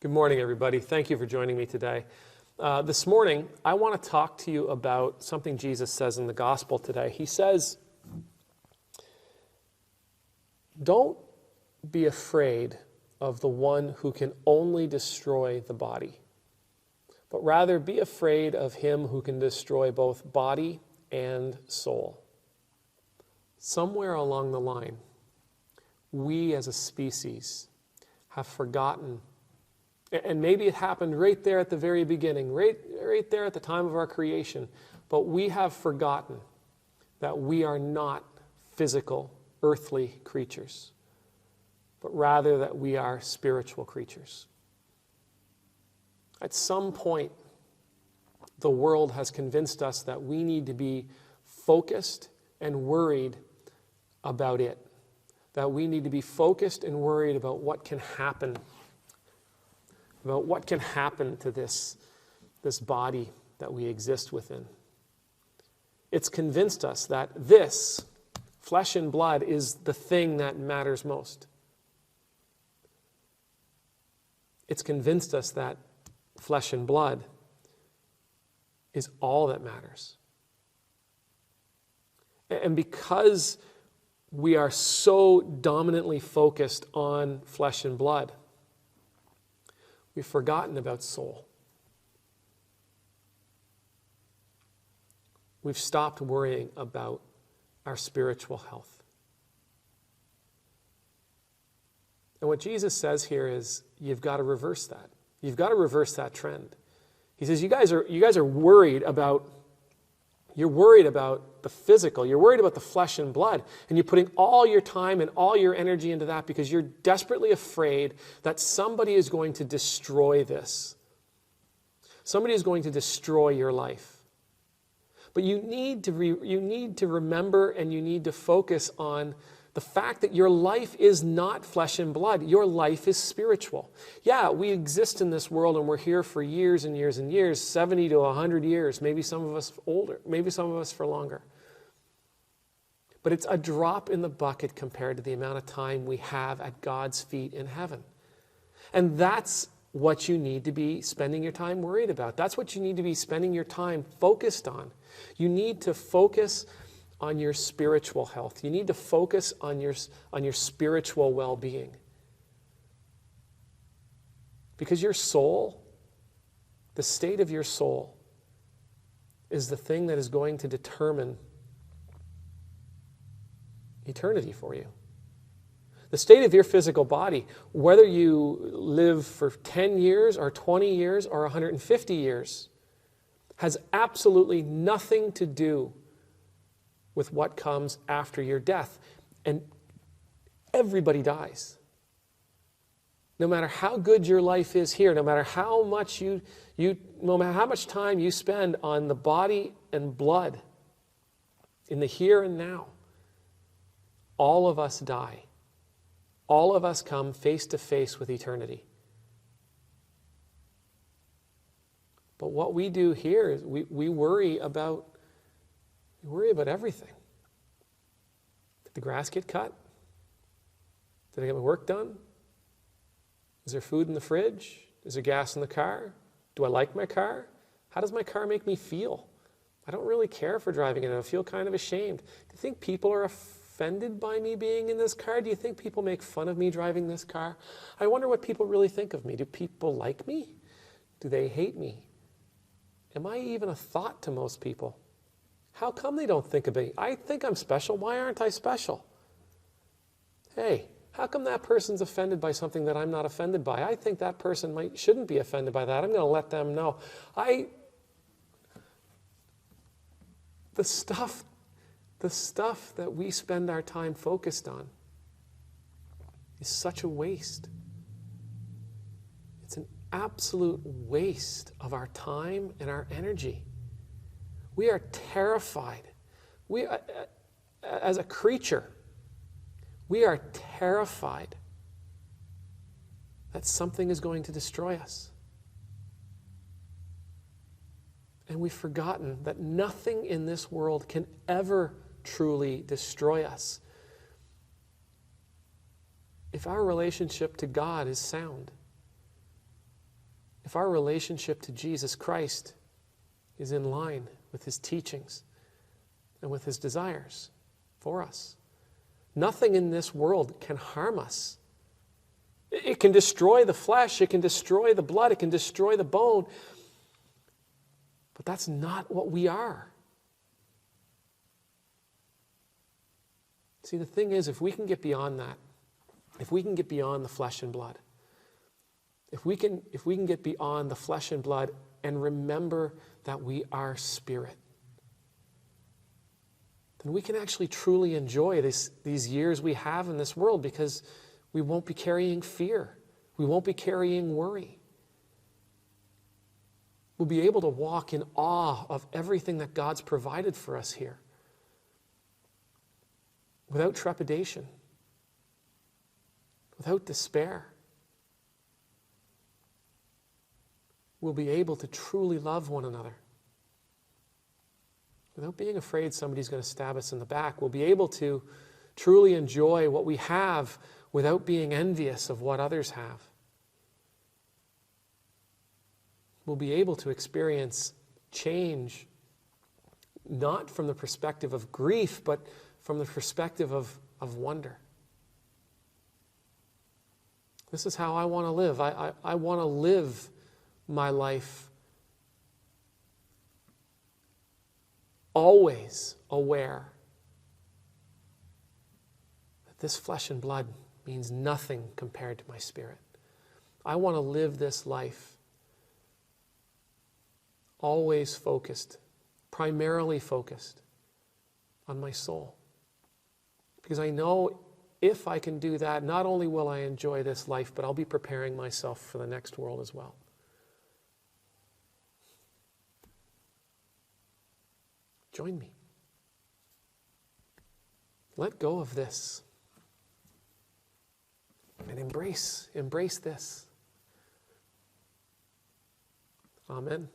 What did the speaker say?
Good morning, everybody. Thank you for joining me today. This morning, I want to talk to you about something Jesus says in the gospel today. He says, don't be afraid of the one who can only destroy the body, but rather be afraid of him who can destroy both body and soul. Somewhere along the line, we as a species have forgotten, and maybe it happened right there at the very beginning, right there at the time of our creation, but we have forgotten that we are not physical, earthly creatures, but rather that we are spiritual creatures. At some point, the world has convinced us that we need to be focused and worried about it, that we need to be focused and worried about what can happen to this body that we exist within. It's convinced us that this, flesh and blood, is the thing that matters most. It's convinced us that flesh and blood is all that matters. And because we are so dominantly focused on flesh and blood, we've forgotten about soul. We've stopped worrying about our spiritual health. And what Jesus says here is, you've got to reverse that. You've got to reverse that trend. He says, you guys are worried about, you're worried about the physical. You're worried about the flesh and blood. And you're putting all your time and all your energy into that because you're desperately afraid that somebody is going to destroy this. Somebody is going to destroy your life. But you need to remember, and you need to focus on the fact that your life is not flesh and blood. Your life is spiritual. Yeah, we exist in this world and we're here for years and years and years, 70 to 100 years, maybe some of us older, maybe some of us for longer. But it's a drop in the bucket compared to the amount of time we have at God's feet in heaven. And that's what you need to be spending your time worried about. That's what you need to be spending your time focused on. You need to focus on your spiritual health. You need to focus on your spiritual well-being. Because your soul, the state of your soul, is the thing that is going to determine eternity for you. The state of your physical body, whether you live for 10 years or 20 years or 150 years, has absolutely nothing to do with what comes after your death. And everybody dies. No matter how good your life is here, no matter how much no matter how much time you spend on the body and blood in the here and now, all of us die. All of us come face to face with eternity. But what we do here is we worry about everything. Did the grass get cut? Did I get my work done? Is there food in the fridge? Is there gas in the car? Do I like my car? How does my car make me feel? I don't really care for driving it. I feel kind of ashamed. Do you think people are offended by me being in this car? Do you think people make fun of me driving this car? I wonder what people really think of me. Do people like me? Do they hate me? Am I even a thought to most people? How come they don't think of me? I think I'm special. Why aren't I special? Hey, how come that person's offended by something that I'm not offended by? I think that person shouldn't be offended by that. I'm going to let them know. The stuff that we spend our time focused on is such a waste. It's an absolute waste of our time and our energy. We are terrified. As a creature, we are terrified that something is going to destroy us. And we've forgotten that nothing in this world can ever truly destroy us if our relationship to God is sound. if our relationship to Jesus Christ is in line with his teachings and with his desires for us. Nothing in this world can harm us. It can destroy the flesh, it can destroy the blood, it can destroy the bone, but that's not what we are. See, the thing is, if we can get beyond that, if we can get beyond the flesh and blood, if we can get beyond the flesh and blood and remember that we are spirit, then we can actually truly enjoy these years we have in this world, because we won't be carrying fear. We won't be carrying worry. We'll be able to walk in awe of everything that God's provided for us here, without trepidation, without despair. We'll be able to truly love one another without being afraid somebody's going to stab us in the back. We'll be able to truly enjoy what we have without being envious of what others have. We'll be able to experience change, not from the perspective of grief, but from the perspective of wonder. This is how I want to live. I want to live my life always aware that this flesh and blood means nothing compared to my spirit. I want to live this life always focused, primarily focused on my soul. Because I know if I can do that, not only will I enjoy this life, but I'll be preparing myself for the next world as well. Join me. Let go of this and embrace this. Amen.